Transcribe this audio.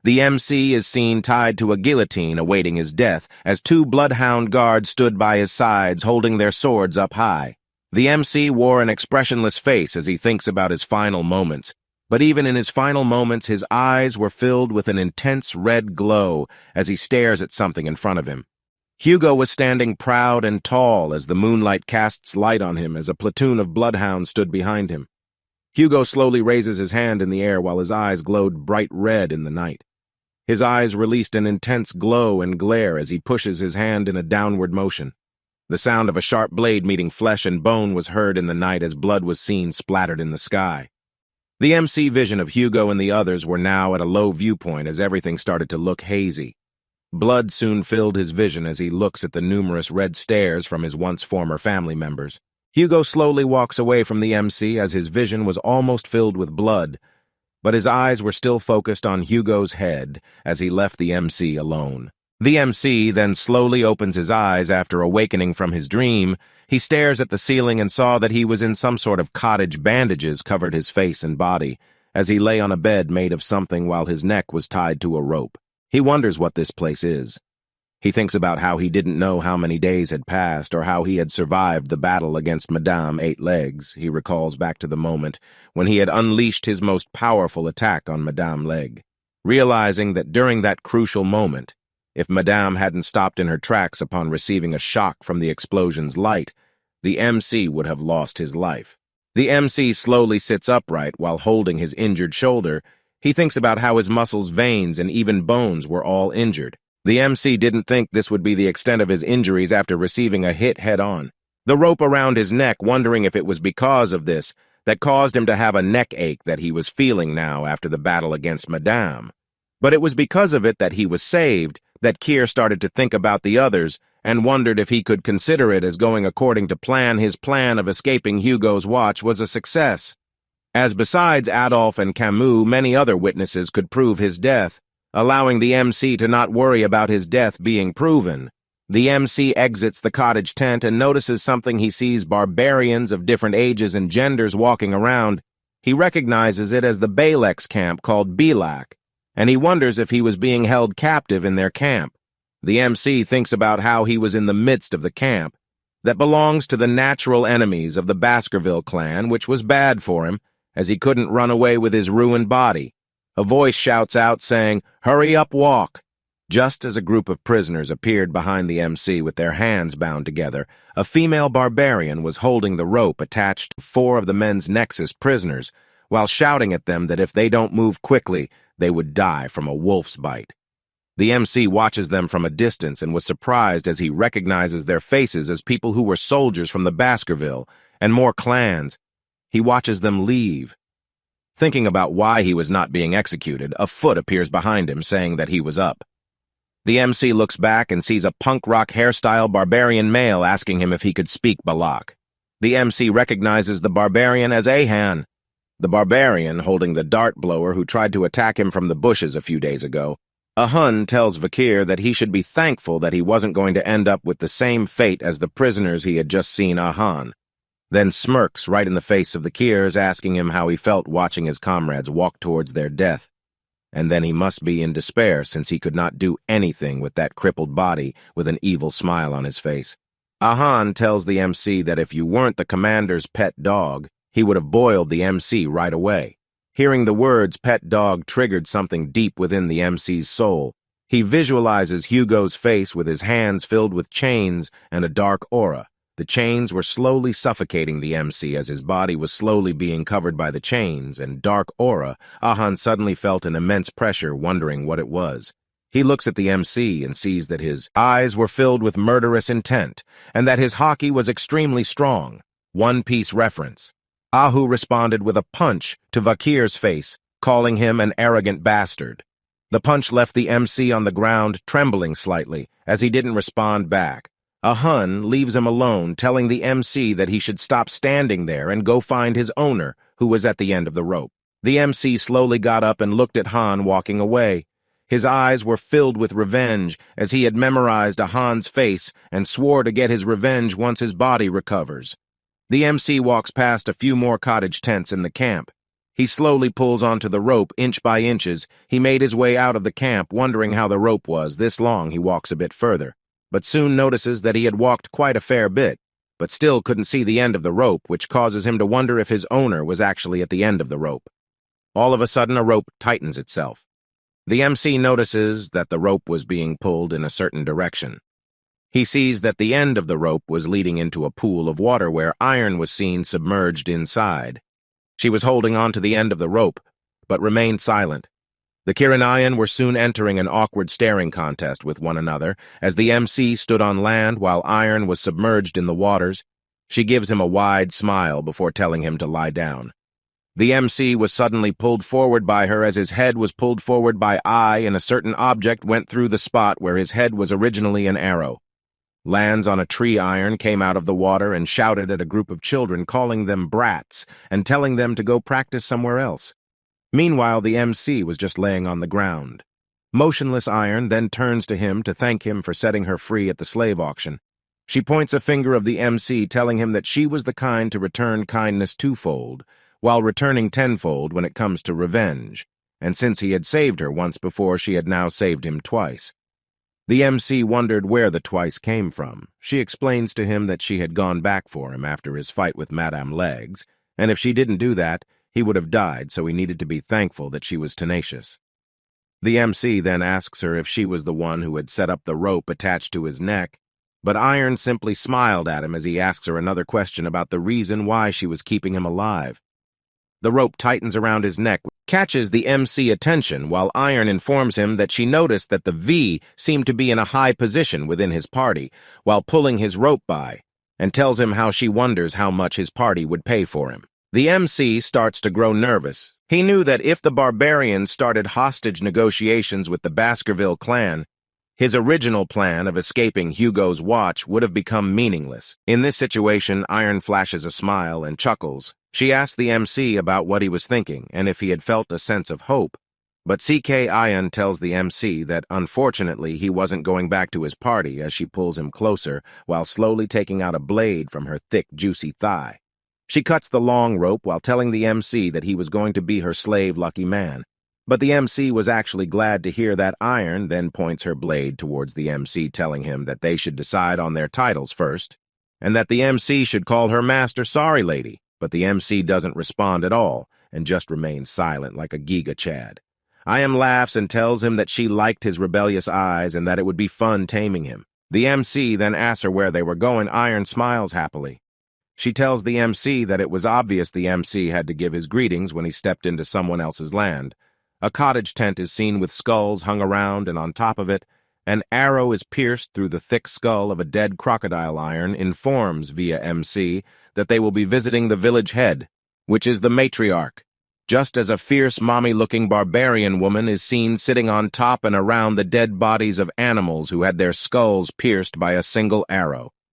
The MC is seen tied to a guillotine awaiting his death as two bloodhound guards stood by his sides holding their swords up high. The MC wore an expressionless face as he thinks about his final moments, but even in his final moments his eyes were filled with an intense red glow as he stares at something in front of him. Hugo was standing proud and tall as the moonlight casts light on him as a platoon of bloodhounds stood behind him. Hugo slowly raises his hand in the air while his eyes glowed bright red in the night. His eyes released an intense glow and glare as he pushes his hand in a downward motion. The sound of a sharp blade meeting flesh and bone was heard in the night as blood was seen splattered in the sky. The MC vision of Hugo and the others were now at a low viewpoint as everything started to look hazy. Blood soon filled his vision as he looks at the numerous red stares from his once former family members. Hugo slowly walks away from the MC as his vision was almost filled with blood, but his eyes were still focused on Hugo's head as he left the MC alone. The MC then slowly opens his eyes after awakening from his dream. He stares at the ceiling and saw that he was in some sort of cottage. Bandages covered his face and body as he lay on a bed made of something while his neck was tied to a rope. He wonders what this place is. He thinks about how he didn't know how many days had passed or how he had survived the battle against Madame Eight Legs. He recalls back to the moment when he had unleashed his most powerful attack on Madame Leg, realizing that during that crucial moment, if Madame hadn't stopped in her tracks upon receiving a shock from the explosion's light, the MC would have lost his life. The MC slowly sits upright while holding his injured shoulder. He thinks about how his muscles, veins, and even bones were all injured. The MC didn't think this would be the extent of his injuries after receiving a hit head-on. The rope around his neck, wondering if it was because of this that caused him to have a neck ache that he was feeling now after the battle against Madame. But it was because of it that he was saved that Kier started to think about the others and wondered if he could consider it as going according to plan. His plan of escaping Hugo's watch was a success, as besides Adolphe and Camus, many other witnesses could prove his death, allowing the MC to not worry about his death being proven. The MC exits the cottage tent and notices something. He sees barbarians of different ages and genders walking around. He recognizes it as the Balex camp called Belak, and he wonders if he was being held captive in their camp. The MC thinks about how he was in the midst of the camp that belongs to the natural enemies of the Baskerville clan, which was bad for him, as he couldn't run away with his ruined body. A voice shouts out saying, "Hurry up, walk." Just as a group of prisoners appeared behind the MC with their hands bound together, a female barbarian was holding the rope attached to 4 of the men's Nexus prisoners, while shouting at them that if they don't move quickly, they would die from a wolf's bite. The MC watches them from a distance and was surprised as he recognizes their faces as people who were soldiers from the Baskerville and more clans. He watches them leave. Thinking about why he was not being executed, a foot appears behind him saying that he was up. The MC looks back and sees a punk rock hairstyle barbarian male asking him if he could speak Balak. The MC recognizes the barbarian as Ahan, the barbarian holding the dart blower who tried to attack him from the bushes a few days ago. Ahun tells Vikir that he should be thankful that he wasn't going to end up with the same fate as the prisoners he had just seen Ahun, then smirks right in the face of the Kiers, asking him how he felt watching his comrades walk towards their death. And then he must be in despair since he could not do anything with that crippled body with an evil smile on his face. Ahun tells the MC that if you weren't the commander's pet dog, he would have boiled the MC right away. Hearing the words pet dog triggered something deep within the MC's soul. He visualizes Hugo's face with his hands filled with chains and a dark aura. The chains were slowly suffocating the MC as his body was slowly being covered by the chains and dark aura. Ahun suddenly felt an immense pressure, wondering what it was. He looks at the MC and sees that his eyes were filled with murderous intent and that his haki was extremely strong. One Piece reference. Ahu responded with a punch to Vikir's face, calling him an arrogant bastard. The punch left the MC on the ground, trembling slightly, as he didn't respond back. Ahun leaves him alone, telling the MC that he should stop standing there and go find his owner, who was at the end of the rope. The MC slowly got up and looked at Han walking away. His eyes were filled with revenge, as he had memorized Ahun's face and swore to get his revenge once his body recovers. The MC walks past a few more cottage tents in the camp. He slowly pulls onto the rope inch by inches. He made his way out of the camp, wondering how the rope was this long. He walks a bit further, but soon notices that he had walked quite a fair bit, but still couldn't see the end of the rope, which causes him to wonder if his owner was actually at the end of the rope. All of a sudden, a rope tightens itself. The MC notices that the rope was being pulled in a certain direction. He sees that the end of the rope was leading into a pool of water where Iron was seen submerged inside. She was holding on to the end of the rope, but remained silent. The Kirinayan were soon entering an awkward staring contest with one another as the MC stood on land while Iron was submerged in the waters. She gives him a wide smile before telling him to lie down. The MC was suddenly pulled forward by her as his head was pulled forward by I, and a certain object went through the spot where his head was originally an arrow. Lands on a tree. Iron came out of the water and shouted at a group of children, calling them brats and telling them to go practice somewhere else. Meanwhile, the MC was just laying on the ground. Motionless Iron then turns to him to thank him for setting her free at the slave auction. She points a finger of the MC, telling him that she was the kind to return kindness twofold, while returning tenfold when it comes to revenge, and since he had saved her once before, she had now saved him twice. The MC wondered where the twice came from. She explains to him that she had gone back for him after his fight with Madame Legs, and if she didn't do that, he would have died, so he needed to be thankful that she was tenacious. The MC then asks her if she was the one who had set up the rope attached to his neck, but Iron simply smiled at him as he asks her another question about the reason why she was keeping him alive. The rope tightens around his neck, catches the MC attention, while Iron informs him that she noticed that the V seemed to be in a high position within his party while pulling his rope by, and tells him how she wonders how much his party would pay for him. The MC starts to grow nervous. He knew that if the barbarians started hostage negotiations with the Baskerville clan, his original plan of escaping Hugo's watch would have become meaningless. In this situation, Iron flashes a smile and chuckles. She asked the MC about what he was thinking and if he had felt a sense of hope, but CK Iron tells the MC that unfortunately he wasn't going back to his party as she pulls him closer while slowly taking out a blade from her thick, juicy thigh. She cuts the long rope while telling the MC that he was going to be her slave lucky man, but the MC was actually glad to hear that. Iron then points her blade towards the MC, telling him that they should decide on their titles first, and that the MC should call her Master Sorry Lady. But the MC doesn't respond at all and just remains silent like a giga chad. Iam laughs and tells him that she liked his rebellious eyes and that it would be fun taming him. The MC then asks her where they were going. Iron smiles happily. She tells the MC that it was obvious the MC had to give his greetings when he stepped into someone else's land. A cottage tent is seen with skulls hung around, and on top of it, an arrow is pierced through the thick skull of a dead crocodile. Iron informs via MC that they will be visiting the village head, which is the matriarch, just as a fierce, mommy-looking barbarian woman is seen sitting on top and around the dead bodies of animals who had their skulls pierced by a single arrow.